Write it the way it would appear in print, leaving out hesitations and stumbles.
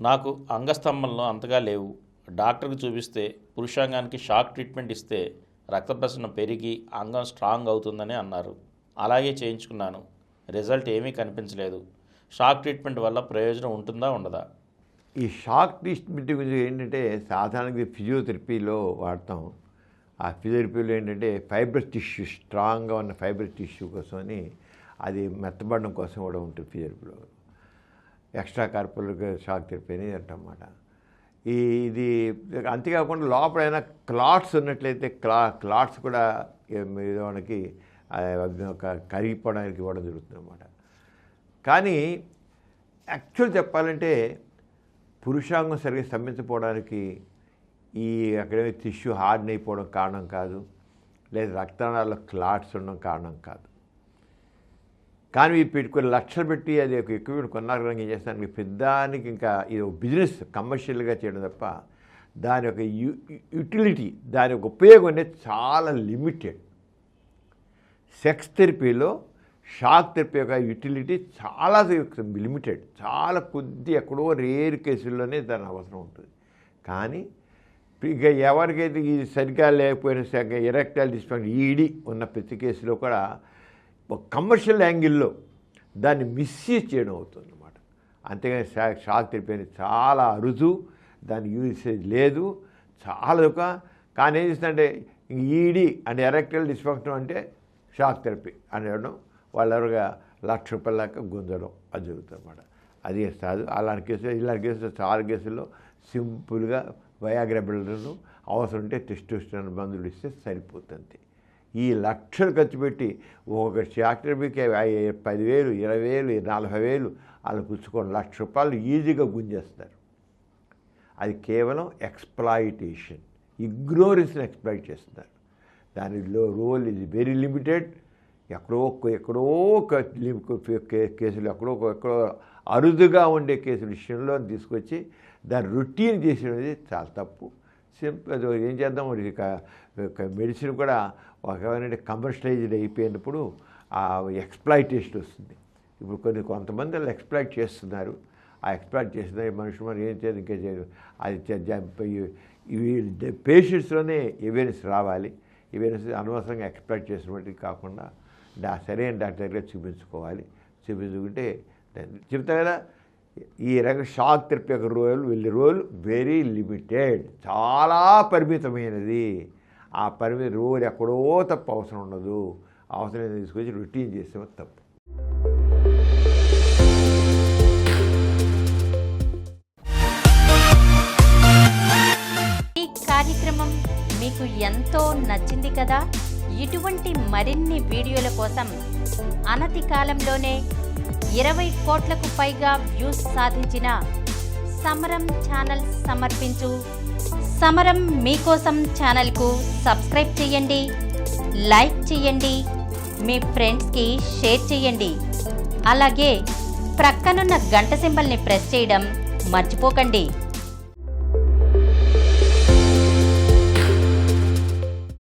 నాకు అంగస్తంభనలు అంతగా లేవు. డాక్టర్కి చూపిస్తే పురుషాంగానికి షాక్ ట్రీట్మెంట్ ఇస్తే రక్త ప్రసరణ పెరిగి అంగం స్ట్రాంగ్ అవుతుందని అన్నారు. అలాగే చేయించుకున్నాను. రిజల్ట్ ఏమీ కనిపించలేదు. షాక్ ట్రీట్మెంట్ వల్ల ప్రయోజనం ఉంటుందా ఉండదా? ఈ షాక్ ట్రీట్మెంట్ గురించి ఏంటంటే సాధారణంగా ఫిజియోథెరపీలో వాడతాం. ఆ ఫిజియోథెరపీలో ఏంటంటే ఫైబ్రస్ టిష్యూ, స్ట్రాంగ్గా ఉన్న ఫైబ్రస్ టిష్యూ కోసమని అది మెత్తబడడం కోసం కూడా ఉంటుంది ఫిజియోథెరపీలో. ఎక్స్ట్రా కార్పొరేట్ షాక్ థెరపీ అనేది అంటన్నమాట. ఇది అంతేకాకుండా లోపలైనా క్లాట్స్ ఉన్నట్లయితే క్లాట్స్ కూడా మనకి ఒక కరిగిపోవడానికి ఇవ్వడం జరుగుతుంది అన్నమాట. కానీ యాక్చువల్ చెప్పాలంటే పురుషాంగం సరిగ్గా స్తంభించకపోవడానికి ఈ అక్కడే టిష్యూ హార్డ్ అయిపోవడం కారణం కాదు, లేదా రక్తనాళాల్లో క్లాట్స్ ఉండడం కారణం కాదు. కానీ పెట్టుకుని లక్షలు పెట్టి అది ఎక్కువ కొన్నాళ్ళు ఏం చేస్తానికి పెద్దానికి ఇంకా ఇది బిజినెస్ కమర్షియల్గా చేయడం తప్ప దాని యొక్క యూటిలిటీ, దాని యొక్క ఉపయోగం అనేది చాలా లిమిటెడ్. సెక్స్ థెరపీలో షాక్ థెరపీ యొక్క యూటిలిటీ చాలా లిమిటెడ్, చాలా కొద్ది ఎక్కడో రేర్ కేసుల్లోనే దాని అవసరం ఉంటుంది. కానీ ఇక ఎవరికైతే ఇది సరిగ్గా లేకపోయినా సరిగ్గా ఎరెక్టైల్ డిస్ఫంక్షన్ ఈడి ఉన్న ప్రతి కేసులో కూడా ఒక కమర్షియల్ యాంగిల్లో దాన్ని మిస్యూజ్ చేయడం అవుతుంది అన్నమాట. అంతేగాని షాక్ థెరపీ అనేది చాలా అరుదు, దాని యూసేజ్ లేదు, చాలా ఒక. కానీ ఏం చేస్తుందంటే ఈడి అండ్ ఎరెక్టైల్ డిస్ఫంక్షన్ అంటే షాక్ థెరపీ అనడం వాళ్ళు ఎవరుగా ₹1,00,000 దాకా గుంజడం అది జరుగుతుంది అన్నమాట. అది కాదు అలాంటి కేసులు, ఇలాంటి కేసులు చాలా కేసుల్లో సింపుల్గా వయాగ్రా బిళ్ళను అవసరం ఉంటే టెస్టోస్టెరాన్ మందులు ఇస్తే సరిపోతుంది. ఈ లక్షలు ఖర్చు పెట్టి ఒక షాక్ థెరపీకి 10,000, 20,000, 40,000 అలా పుచ్చుకొని ₹1,00,000 ఈజీగా గుంజేస్తారు. అది కేవలం ఎక్స్ప్లాయిటేషన్, ఇగ్నోరెన్స్ని ఎక్స్ప్లాయిట్ చేస్తున్నారు. దానిలో రోల్ ఇది వెరీ లిమిటెడ్. ఎక్కడో కేసులు ఎక్కడో అరుదుగా ఉండే కేసుల విషయంలో తీసుకొచ్చి దాన్ని రొటీన్ చేసేది చాలా తప్పు. సింపుల్ ఏం చేద్దాం, మెడిసిన్ కూడా ఒకవేళ కమర్షియలైజ్డ్ అయిపోయినప్పుడు ఆ ఎక్స్ప్లాయిటేషన్ వస్తుంది. ఇప్పుడు కొంతమంది వాళ్ళు ఎక్స్ప్లాయిట్ చేస్తున్నారు. ఆ ఎక్స్ప్లాయిట్ చేసిన మనుషులు మరి ఏం చేయదు, ఇంకా చేయదు. అది పేషెంట్స్లోనే అవేర్నెస్ రావాలి. అవేర్నెస్ అనవసరంగా ఎక్స్ప్లాయిట్ చేసినప్పటికీ కాకుండా సరైన డాక్టర్ దగ్గర చూపించుకోవాలి. చూపించుకుంటే చెప్తా కదా, ఈ రకం షాక్ థెరపీ యొక్క రోల్ వెరీ లిమిటెడ్, చాలా పరిమితమైనది. ఆ పరిమిత రోల్ ఎక్కడో తప్ప అవసరం ఉండదు. అవసరం తీసుకొచ్చి రొటీన్ చేస్తే తప్పు. ఈ కార్యక్రమం మీకు ఎంతో నచ్చింది కదా. ఇటువంటి మరిన్ని వీడియోల కోసం అనతి కాలంలోనే 20 కోట్లకు పైగా వ్యూస్ సాధించిన సమరం ఛానల్ సమర్పించు సమరం మీకోసం ఛానల్కు సబ్స్క్రైబ్ చేయండి, లైక్ చేయండి, మీ ఫ్రెండ్స్కి షేర్ చేయండి. అలాగే ప్రక్కనున్న గంట సింబల్ని ప్రెస్ చేయడం మర్చిపోకండి.